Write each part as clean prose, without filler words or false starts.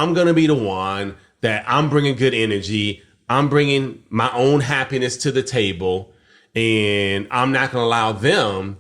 I'm going to be the one that I'm bringing good energy. I'm bringing my own happiness to the table, and I'm not going to allow them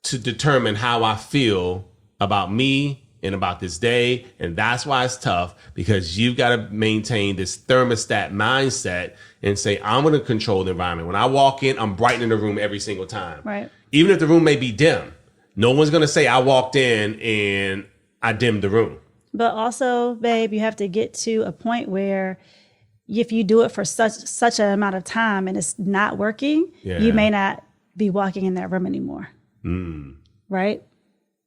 to determine how I feel about me and about this day. And that's why it's tough, because you've got to maintain this thermostat mindset and say, I'm going to control the environment. When I walk in, I'm brightening the room every single time. Right. Even if the room may be dim, no one's going to say I walked in and I dimmed the room. But also, babe, you have to get to a point where if you do it for such an amount of time and it's not working, you may not be walking in that room anymore. Right?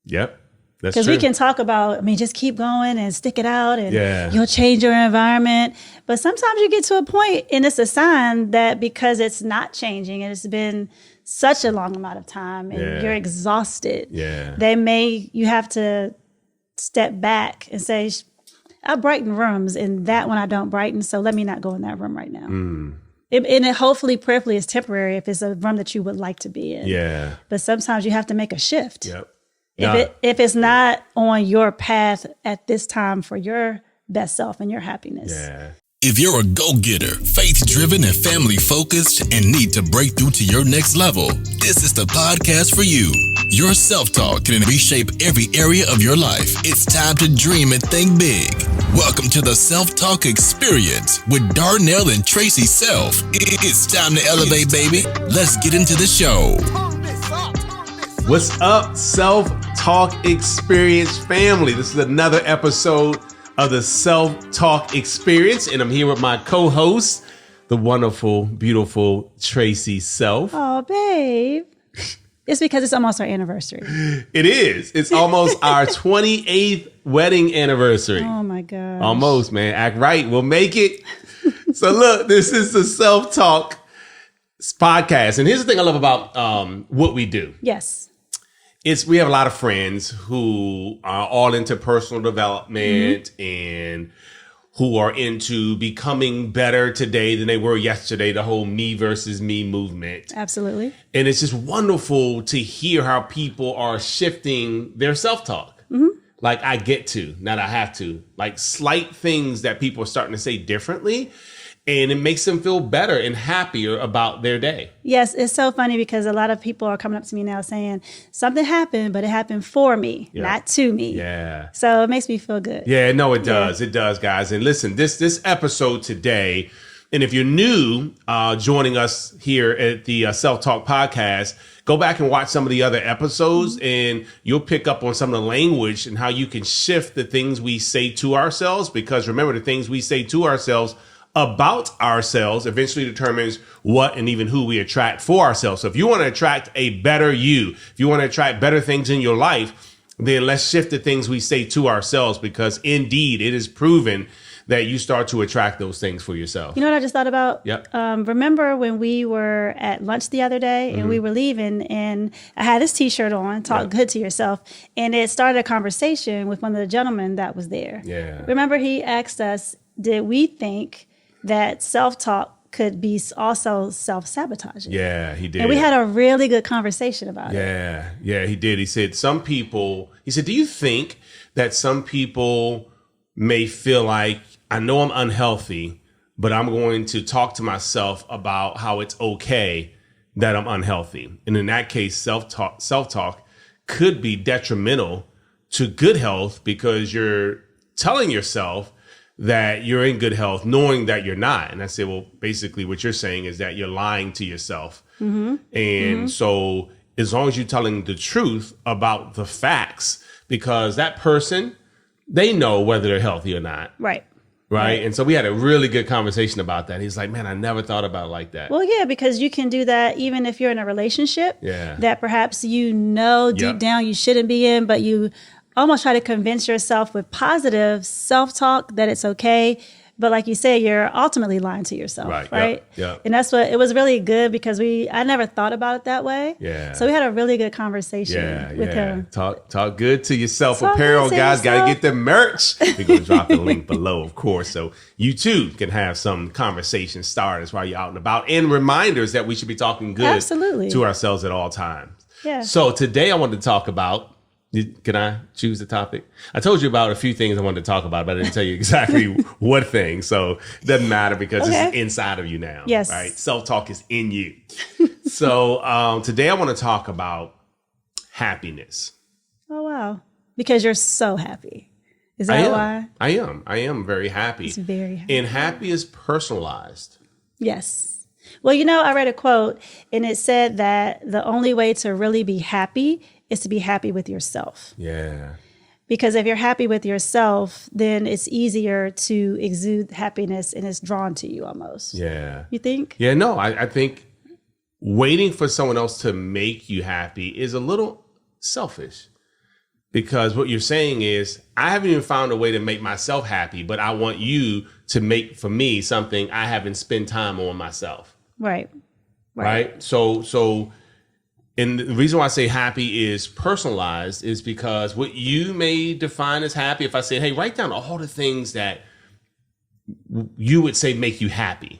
Yep. Because we can talk about, just keep going and stick it out and you'll change your environment. But sometimes you get to a point and it's a sign that because it's not changing and it's been such a long amount of time and you're exhausted, you have to step back and say, I brighten rooms and that one I don't brighten, so let me not go in that room right now. And it hopefully, prayerfully, is temporary if it's a room that you would like to be in. Yeah. But sometimes you have to make a shift. Yep. If it's not on your path at this time for your best self and your happiness. Yeah. If you're a go-getter, faith-driven and family-focused and need to break through to your next level, this is the podcast for you. Your self-talk can reshape every area of your life. It's time to dream and think big. Welcome to the Self-Talk Experience with Darnell and Tracy Self. It's time to elevate, baby. Let's get into the show. What's up, Self-Talk Experience family? This is another episode of the Self-Talk Experience, and I'm here with my co-host, the wonderful, beautiful Tracy Self. Oh, babe. It's because it's almost our anniversary. It is. It's almost our 28th wedding anniversary. Oh, my gosh. Almost, man. Act right. We'll make it. So look, this is the Self-Talk podcast. And here's the thing I love about what we do. Yes. We have a lot of friends who are all into personal development and who are into becoming better today than they were yesterday, the whole me versus me movement. Absolutely. And it's just wonderful to hear how people are shifting their self-talk. Like I get to, not I have to. Like slight things that people are starting to say differently. And it makes them feel better and happier about their day. Yes, it's so funny because a lot of people are coming up to me now saying, something happened, but it happened for me, not to me. Yeah. So it makes me feel good. Yeah, no, it does. It does, guys. And listen, this episode today, and if you're new joining us here at the Self-Talk Podcast, go back and watch some of the other episodes and you'll pick up on some of the language and how you can shift the things we say to ourselves. Because remember, the things we say to ourselves about ourselves eventually determines what and even who we attract for ourselves. So if you want to attract a better you, if you want to attract better things in your life, then let's shift the things we say to ourselves, because indeed it is proven that you start to attract those things for yourself. You know what I just thought about? Yep. Remember when we were at lunch the other day and we were leaving and I had this t-shirt on, Talk Good to Yourself, and it started a conversation with one of the gentlemen that was there. Yeah. Remember he asked us, did we think that self-talk could be also self-sabotaging? Yeah, he did. And we had a really good conversation about it. Yeah, he did. He said, do you think that some people may feel like, I know I'm unhealthy, but I'm going to talk to myself about how it's okay that I'm unhealthy. And in that case, self-talk could be detrimental to good health, because you're telling yourself that you're in good health, knowing that you're not. And I say, well, basically what you're saying is that you're lying to yourself. And so as long as you're telling the truth about the facts, because that person, they know whether they're healthy or not. Right. And so we had a really good conversation about that. He's like, man, I never thought about it like that. Well, yeah, because you can do that even if you're in a relationship that perhaps deep down you shouldn't be in, but you almost try to convince yourself with positive self-talk that it's okay. But like you say, you're ultimately lying to yourself, right? Yeah. And that's what, it was really good because I never thought about it that way. Yeah. So we had a really good conversation with him. Talk good to yourself. Apparel, guys, got to get the merch. We're going to drop the link below, of course. So you too can have some conversation starters while you're out and about, and reminders that we should be talking good to ourselves at all times. Yeah. So today I wanted to talk about Can I choose the topic? I told you about a few things I wanted to talk about, but I didn't tell you exactly what thing. So it doesn't matter because this is inside of you now. Yes. Right? Self-talk is in you. So today I want to talk about happiness. Oh, wow. Because you're so happy. Is that why? I am very happy. It's very happy. And happy is personalized. Yes. Well, you know, I read a quote and it said that the only way to really be happy is to be happy with yourself. Yeah. Because if you're happy with yourself, then it's easier to exude happiness and it's drawn to you almost. Yeah. You think? Yeah, no, I think waiting for someone else to make you happy is a little selfish. Because what you're saying is, I haven't even found a way to make myself happy, but I want you to make for me something I haven't spent time on myself. Right. So, and the reason why I say happy is personalized is because what you may define as happy, if I say, hey, write down all the things that you would say make you happy,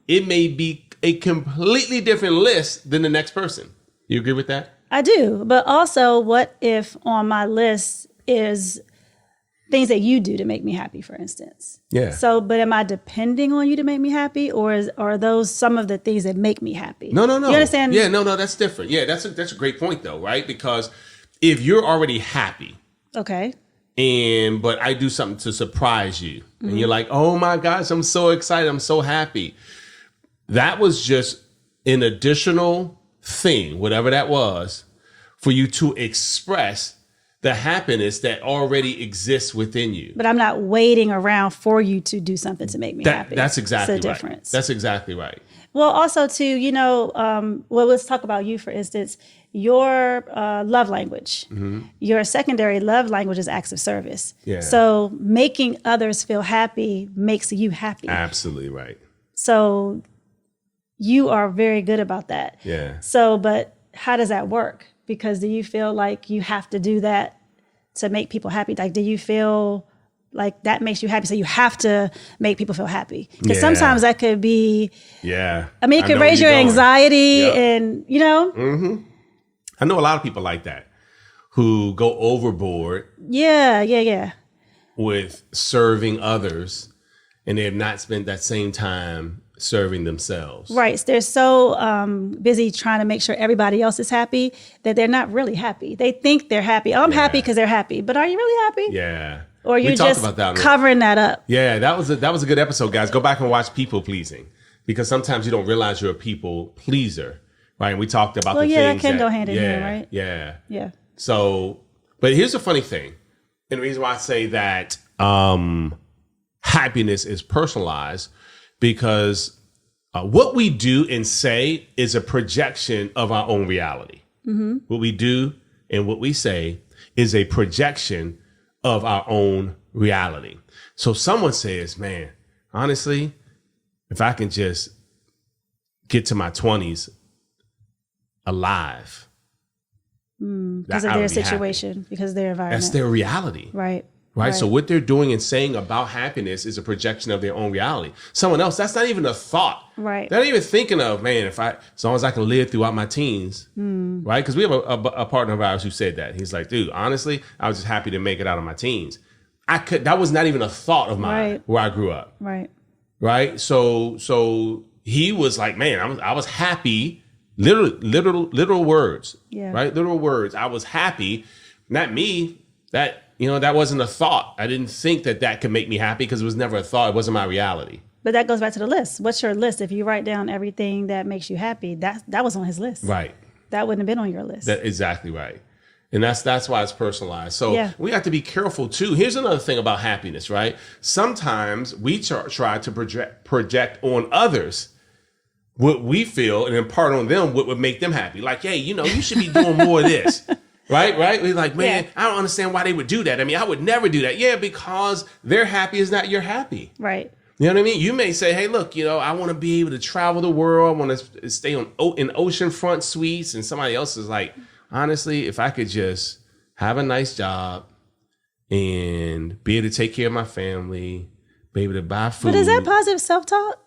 it may be a completely different list than the next person. You agree with that? I do. But also, what if on my list is things that you do to make me happy, for instance? Yeah. So, but am I depending on you to make me happy, or are those some of the things that make me happy? No. You understand? Yeah, no, that's different. Yeah, that's a great point though, right? Because if you're already happy, Okay. but I do something to surprise you, and you're like, oh my gosh, I'm so excited, I'm so happy. That was just an additional thing, whatever that was, for you to express the happiness that already exists within you. But I'm not waiting around for you to do something to make me happy. That's exactly it's a right. difference. That's exactly right. Well, also too, you know, well, let's talk about you, for instance, your love language. Your secondary love language is acts of service. Yeah. So making others feel happy makes you happy. Absolutely right. So you are very good about that. Yeah. So, but how does that work? Because do you feel like you have to do that to make people happy? Like, do you feel like that makes you happy? So you have to make people feel happy? Because sometimes that could be, I mean, it could raise your anxiety and, you know? I know a lot of people like that who go overboard Yeah. with serving others and they have not spent that same time serving themselves. Right. They're so busy trying to make sure everybody else is happy that they're not really happy. They think they're happy. Oh, I'm happy because they're happy. But are you really happy? Yeah. Or you're just covering that up? Yeah, that was a good episode, guys. Go back and watch People Pleasing, because sometimes you don't realize you're a people pleaser, right? And we talked about the things that can go hand in hand, right? Yeah. So, but here's the funny thing, and the reason why I say that happiness is personalized, because what we do and say is a projection of our own reality. What we do and what we say is a projection of our own reality. So someone says, man, honestly, if I can just get to my 20s alive. Because of their situation, because of their environment. That's their reality. Right. So what they're doing and saying about happiness is a projection of their own reality. Someone else, that's not even a thought. Right. They're not even thinking of, man, as long as I can live throughout my teens, right? Because we have a partner of ours who said that. He's like, dude, honestly, I was just happy to make it out of my teens. That was not even a thought of mine where I grew up. Right. So he was like, man, I was happy. Literal words. Yeah. Right. Literal words. I was happy. Not me. That wasn't a thought. I didn't think that could make me happy because it was never a thought. It wasn't my reality. But that goes back to the list. What's your list? If you write down everything that makes you happy, that was on his list. Right. That wouldn't have been on your list. Exactly right. And that's why it's personalized. So we have to be careful too. Here's another thing about happiness, right? Sometimes we try to project on others what we feel and impart on them what would make them happy. Like, hey, you should be doing more of this. Right? We're like, man, I don't understand why they would do that. I mean, I would never do that. Yeah, because their happy is not your happy. Right. You know what I mean? You may say, hey, look, I want to be able to travel the world. I want to stay in oceanfront suites. And somebody else is like, honestly, if I could just have a nice job and be able to take care of my family, be able to buy food. But is that positive self-talk?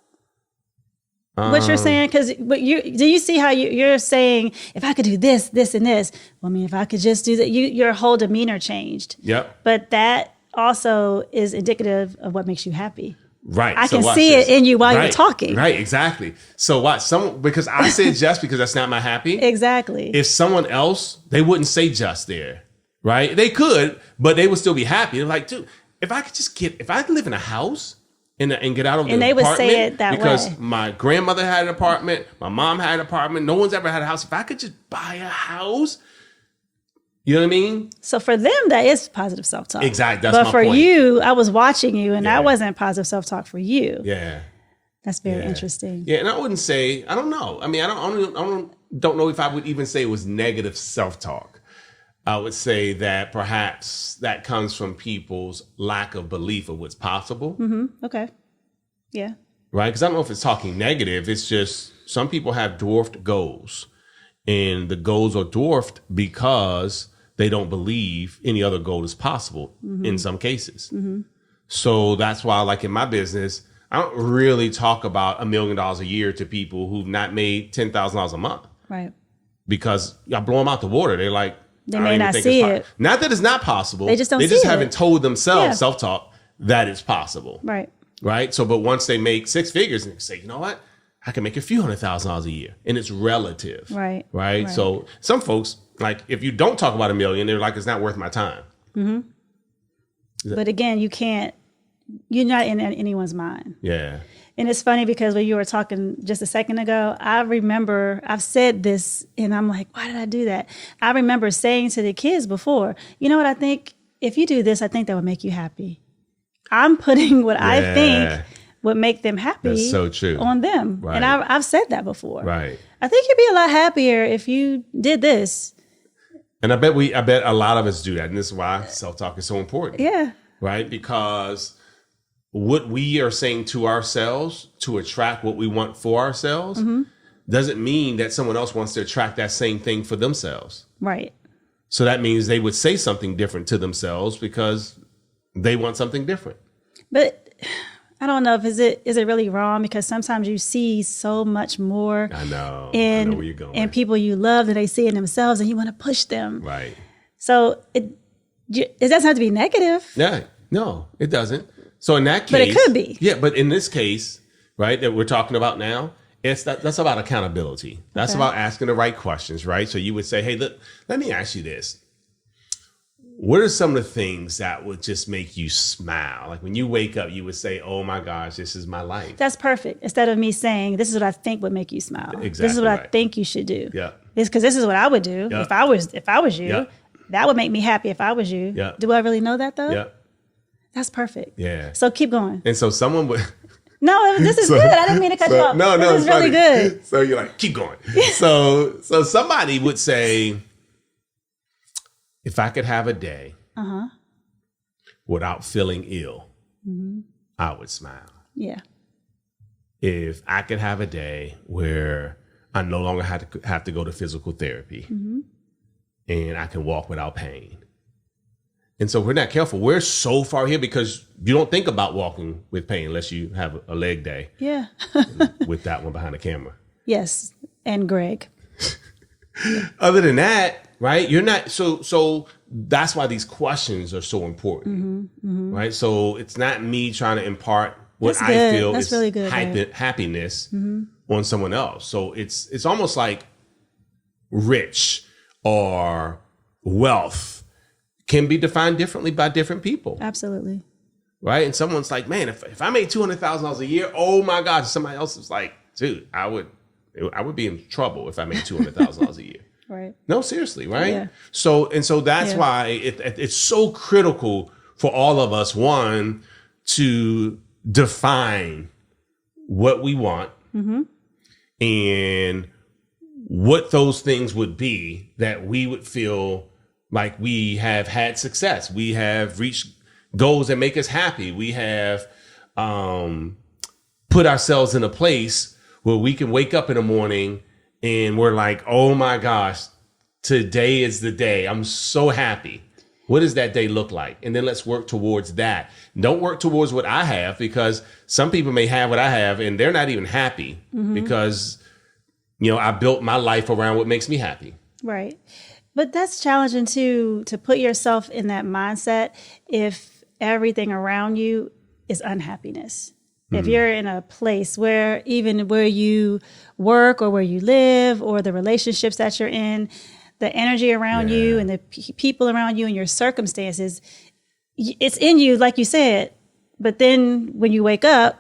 what you're saying? Because do you see how you're saying, if I could do this, this, and this? Well, I mean, if I could just do that, your whole demeanor changed. Yep. But that also is indicative of what makes you happy. Right. I can see it in you while you're talking. Right, exactly. So because I said just because that's not my happy. Exactly. If someone else, they wouldn't say just there. Right? They could, but they would still be happy. They're like, dude, if I could live in a house and get out of the apartment. And they would say it that way. Because my grandmother had an apartment, my mom had an apartment, no one's ever had a house. If I could just buy a house, you know what I mean? So for them, that is positive self-talk. Exactly. That's my point. But for you, I was watching you, and that wasn't positive self-talk for you. Yeah. That's very interesting. Yeah, and I wouldn't say, I don't know. I mean, I don't know if I would even say it was negative self-talk. I would say that perhaps that comes from people's lack of belief of what's possible. Mm-hmm. Okay. Yeah. Right? Because I don't know if it's talking negative. It's just some people have dwarfed goals. And the goals are dwarfed because they don't believe any other goal is possible in some cases. Mm-hmm. So that's why, like in my business, I don't really talk about $1 million a year to people who've not made $10,000 a month. Right. Because I blow them out the water. They're like, they may not see it. Not that it's not possible. They just don't see it. They just haven't told themselves, self-talk, that it's possible. Right. Right. So, but once they make six figures and say, you know what? I can make a few $100,000 a year, and it's relative. Right. Right. So some folks, like, if you don't talk about $1 million, they're like, it's not worth my time. Mm-hmm. But again, you're not in anyone's mind. Yeah. And it's funny because when you were talking just a second ago, I remember I've said this and I'm like, why did I do that? I remember saying to the kids before, you know what, I think if you do this, I think that would make you happy. I'm putting what I think would make them happy. That's so true. On them. Right. And I've said that before. Right. I think you'd be a lot happier if you did this. And I bet a lot of us do that. And this is why self-talk is so important. Yeah. Right? Because what we are saying to ourselves to attract what we want for ourselves doesn't mean that someone else wants to attract that same thing for themselves. Right. So that means they would say something different to themselves because they want something different. But I don't know if is it really wrong, because sometimes you see so much more. I know where you're going. And people you love that they see in themselves and you want to push them. Right. So it doesn't have to be negative. Yeah. No, it doesn't. So in that case, but it could be. Yeah, but in this case, right, that we're talking about now, that's about accountability. That's about asking the right questions, right? So you would say, hey, look, let me ask you this. What are some of the things that would just make you smile? Like when you wake up, you would say, oh my gosh, this is my life. That's perfect. Instead of me saying, this is what I think would make you smile. Exactly. This is what I think you should do. Yeah. It's because this is what I would do if I was you. Yeah. That would make me happy if I was you. Yeah. Do I really know that though? Yeah. That's perfect. Yeah. So keep going. And so someone would... No, this is good. I didn't mean to cut you off. No, this is really good. So you're like, keep going. So somebody would say, if I could have a day without feeling ill, I would smile. Yeah. If I could have a day where I no longer have to go to physical therapy and I can walk without pain. And so we're not careful. We're so far here because you don't think about walking with pain unless you have a leg day. Yeah. With that one behind the camera. Yes. And Greg. Other than that, right? You're not so that's why these questions are so important. Right? So it's not me trying to impart what I feel is really good, happiness on someone else. So it's almost like rich or wealth can be defined differently by different people. Absolutely. Right? And someone's like, man, if I made $200,000 a year, oh my God. Somebody else is like, dude, I would be in trouble if I made $200,000 a year. Right. No, seriously, right? Yeah. So that's why it's so critical for all of us, one, to define what we want and what those things would be that we would feel like we have had success. We have reached goals that make us happy. We have put ourselves in a place where we can wake up in the morning and we're like, oh my gosh, today is the day. I'm so happy. What does that day look like? And then let's work towards that. Don't work towards what I have, because some people may have what I have and they're not even happy because, I built my life around what makes me happy. Right. But that's challenging too, to put yourself in that mindset if everything around you is unhappiness. If you're in a place where even where you work or where you live or the relationships that you're in, the energy around you and the people around you and your circumstances, it's in you, like you said. But then when you wake up,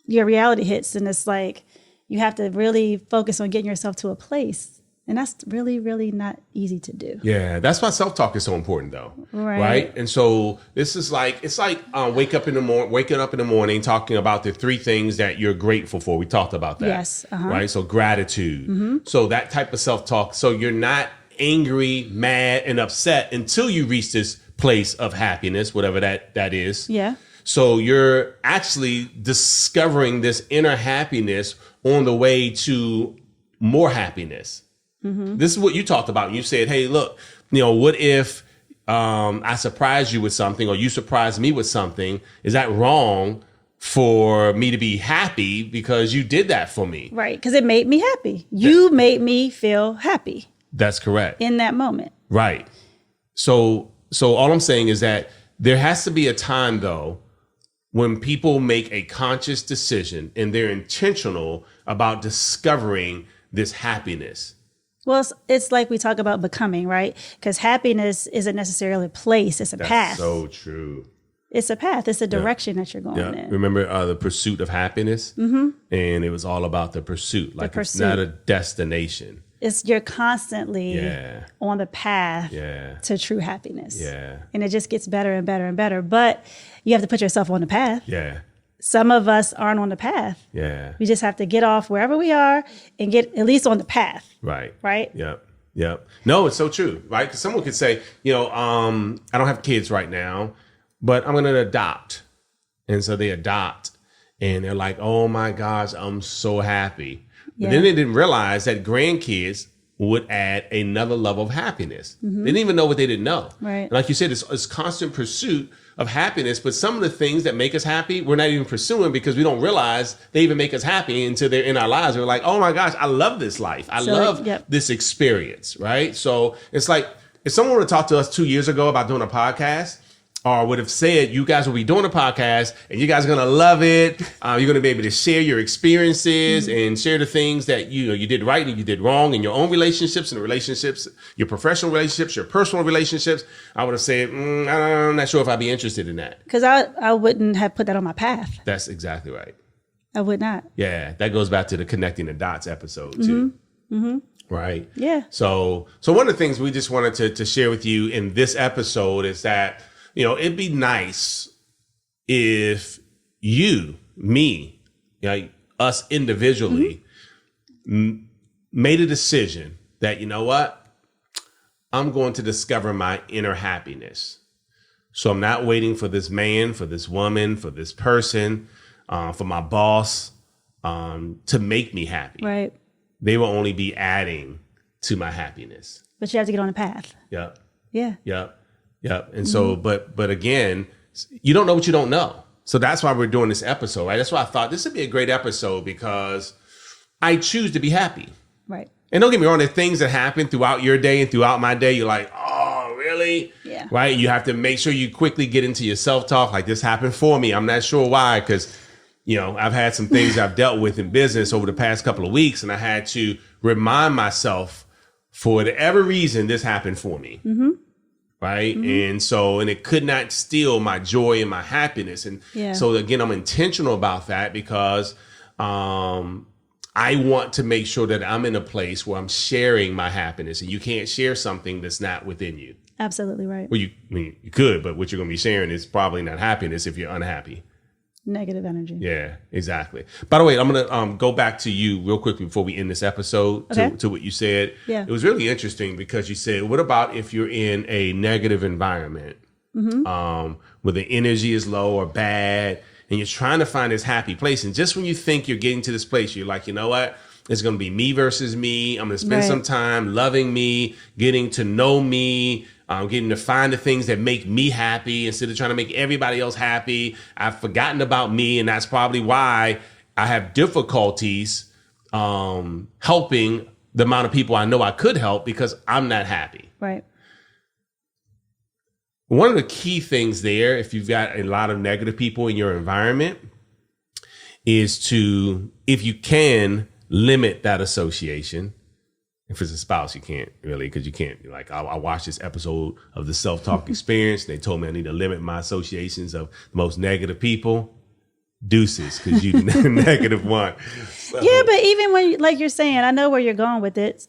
your reality hits and it's like you have to really focus on getting yourself to a place. And that's really, really not easy to do. Yeah, that's why self-talk is so important, though. Right. And so this is waking up in the morning, talking about the 3 things that you're grateful for. We talked about that. Yes. Right. So gratitude. So that type of self-talk. So you're not angry, mad, and upset until you reach this place of happiness, whatever that is. Yeah. So you're actually discovering this inner happiness on the way to more happiness. This is what you talked about. You said, hey, look, what if I surprise you with something or you surprise me with something? Is that wrong for me to be happy because you did that for me? Right. Because it made me happy. You made me feel happy. That's correct. In that moment. Right. So all I'm saying is that there has to be a time, though, when people make a conscious decision and they're intentional about discovering this happiness. Well, it's like we talk about becoming, right? Because happiness isn't necessarily a place. It's a path. That's so true. It's a path. It's a direction that you're going in. Remember the pursuit of happiness? And it was all about the pursuit. It's not a destination. You're constantly on the path to true happiness. Yeah. And it just gets better and better and better. But you have to put yourself on the path. Yeah. Some of us aren't on the path. Yeah. We just have to get off wherever we are and get at least on the path. Right. Right? Yep. No, it's so true, right? Because someone could say, I don't have kids right now, but I'm going to adopt. And so they adopt and they're like, oh my gosh, I'm so happy. But then they didn't realize that grandkids would add another level of happiness. They didn't even know what they didn't know. Right. And like you said, it's constant pursuit of happiness, but some of the things that make us happy, we're not even pursuing because we don't realize they even make us happy until they're in our lives. We're like, oh my gosh, I love this life. I love this experience, right? So it's like, if someone would have talked to us 2 years ago about doing a podcast, or would have said, you guys will be doing a podcast and you guys are going to love it. You're going to be able to share your experiences and share the things that you did right and you did wrong in your own relationships and the relationships, your professional relationships, your personal relationships. I would have said, I'm not sure if I'd be interested in that. Because I wouldn't have put that on my path. That's exactly right. I would not. Yeah, that goes back to the connecting the dots episode too. Right? Yeah. So one of the things we just wanted to share with you in this episode is that, it'd be nice if you, me, us individually made a decision that, you know what, I'm going to discover my inner happiness. So I'm not waiting for this man, for this woman, for this person, for my boss to make me happy. Right. They will only be adding to my happiness. But you have to get on a path. Yep. Yeah. Yep. And so, but again, you don't know what you don't know. So that's why we're doing this episode, right? That's why I thought this would be a great episode because I choose to be happy. Right. And don't get me wrong, there are things that happen throughout your day and throughout my day. You're like, oh, really? Yeah. Right? You have to make sure you quickly get into your self-talk. Like, this happened for me. I'm not sure why, because, I've had some things I've dealt with in business over the past couple of weeks, and I had to remind myself, for whatever reason, this happened for me. Right. And so, and it could not steal my joy and my happiness. And so again, I'm intentional about that because I want to make sure that I'm in a place where I'm sharing my happiness, and you can't share something that's not within you. Absolutely right. Well, you could, but what you're going to be sharing is probably not happiness if you're unhappy. Negative energy. Yeah, exactly. By the way, I'm going to go back to you real quickly before we end this episode to what you said. Yeah. It was really interesting because you said, what about if you're in a negative environment where the energy is low or bad and you're trying to find this happy place? And just when you think you're getting to this place, you're like, you know what? It's going to be me versus me. I'm going to spend some time loving me, getting to know me, getting to find the things that make me happy instead of trying to make everybody else happy. I've forgotten about me, and that's probably why I have difficulties helping the amount of people I know I could help because I'm not happy. Right. One of the key things there, if you've got a lot of negative people in your environment, is to, if you can, limit that association. If it's a spouse, you can't really, because you can't. Like, I watched this episode of the Self-Talk Experience. They told me I need to limit my associations of the most negative people. Deuces, because you the negative one. So. Yeah, but even when, like you're saying, I know where you're going with it.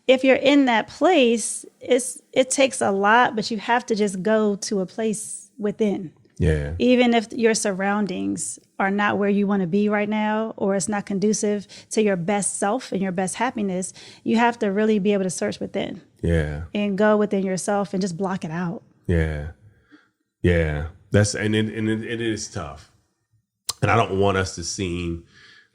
If you're in that place, it takes a lot, but you have to just go to a place within. Yeah. Even if your surroundings are not where you want to be right now, or it's not conducive to your best self and your best happiness, you have to really be able to search within. Yeah. And go within yourself and just block it out. Yeah. Yeah. It is tough. And I don't want us to seem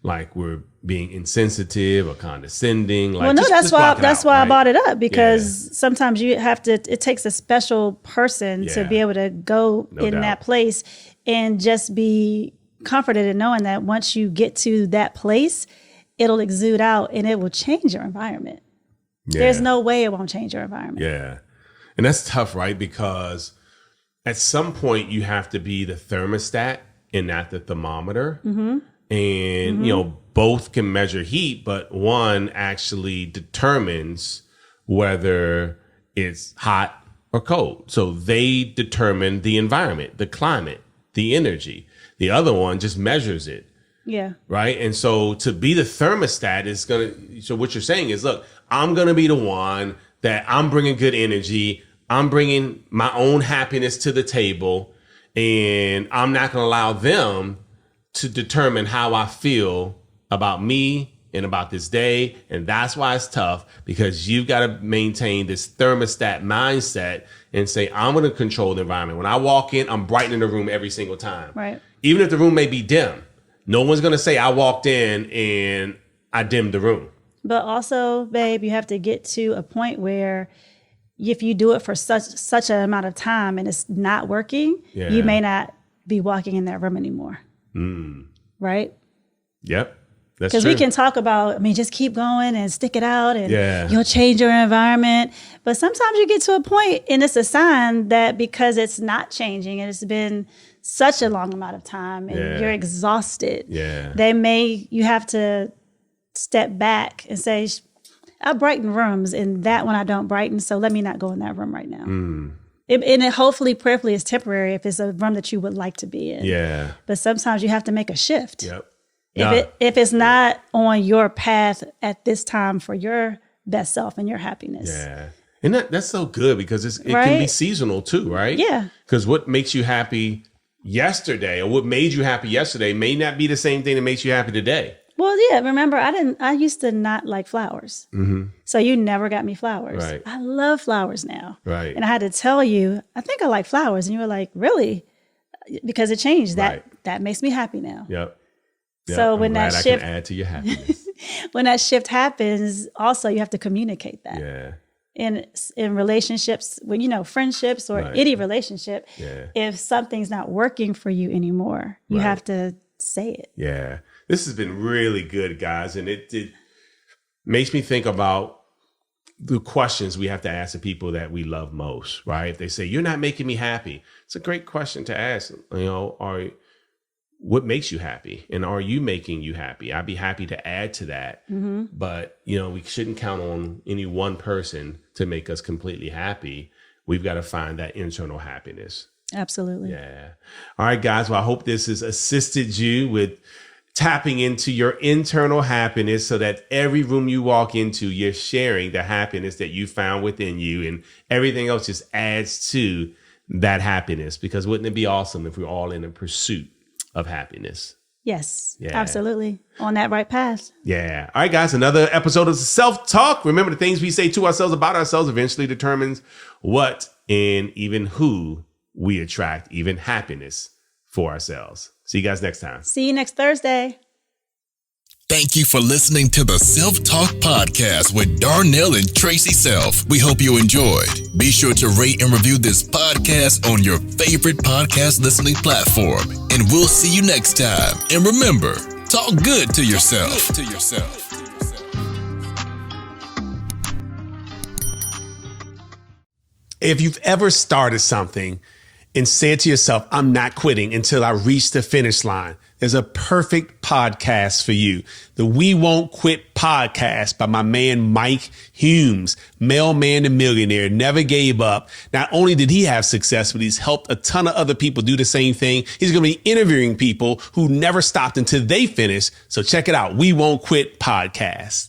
like we're being insensitive or condescending. Like, well, no, that's why right? I brought it up, because sometimes you have to. It takes a special person to be able to go that place and just be comforted in knowing that once you get to that place, it'll exude out and it will change your environment. Yeah. There's no way it won't change your environment. Yeah, and that's tough, right? Because at some point you have to be the thermostat and not the thermometer. Mm-hmm. And, you know, both can measure heat, but one actually determines whether it's hot or cold. So they determine the environment, the climate, the energy. The other one just measures it. Yeah. Right. And so to be the thermostat is so what you're saying is, look, I'm going to be the one that I'm bringing good energy. I'm bringing my own happiness to the table, and I'm not going to allow them to determine how I feel about me and about this day. And that's why it's tough, because you've got to maintain this thermostat mindset and say, I'm going to control the environment. When I walk in, I'm brightening the room every single time. Right. Even if the room may be dim, no one's going to say I walked in and I dimmed the room. But also, babe, you have to get to a point where if you do it for such an amount of time and it's not working, you may not be walking in that room anymore. Right? Yep. That's because we can talk about, just keep going and stick it out and you'll change your environment. But sometimes you get to a point and it's a sign that because it's not changing and it's been such a long amount of time and you're exhausted, you have to step back and say, I brighten rooms and that one I don't brighten, so let me not go in that room right now. And it hopefully, prayerfully, is temporary if it's a room that you would like to be in. Yeah. But sometimes you have to make a shift. Yep. If it's not on your path at this time for your best self and your happiness. Yeah. And that's so good, because it can be seasonal too, right? Yeah. Because what makes you happy yesterday or what made you happy yesterday may not be the same thing that makes you happy today. Well, yeah. Remember, I used to not like flowers. Mm-hmm. So you never got me flowers. Right. I love flowers now. Right. And I had to tell you, I think I like flowers. And you were like, really? Because it changed. That makes me happy now. Yep. So when that shift, I can add to your happiness. When that shift happens, also you have to communicate that. Yeah. In relationships, when friendships or any relationship, if something's not working for you anymore, you have to say it. Yeah. This has been really good, guys. And it makes me think about the questions we have to ask the people that we love most, right? If they say, you're not making me happy, it's a great question to ask. What makes you happy? And are you making you happy? I'd be happy to add to that. Mm-hmm. But, we shouldn't count on any one person to make us completely happy. We've got to find that internal happiness. Absolutely. Yeah. All right, guys. Well, I hope this has assisted you with tapping into your internal happiness, so that every room you walk into, you're sharing the happiness that you found within you, and everything else just adds to that happiness. Because wouldn't it be awesome if we're all in a pursuit of happiness? Yes, absolutely. On that right path. Yeah. All right, guys. Another episode of Self-Talk. Remember, the things we say to ourselves about ourselves eventually determines what and even who we attract, even happiness for ourselves. See you guys next time. See you next Thursday. Thank you for listening to the Self Talk Podcast with Darnell and Tracy Self. We hope you enjoyed. Be sure to rate and review this podcast on your favorite podcast listening platform. And we'll see you next time. And remember, talk good to yourself. If you've ever started something and said to yourself, I'm not quitting until I reach the finish line, there's a perfect podcast for you. The We Won't Quit podcast by my man, Mike Humes, mailman to millionaire, never gave up. Not only did he have success, but he's helped a ton of other people do the same thing. He's going to be interviewing people who never stopped until they finish. So check it out. We Won't Quit podcast.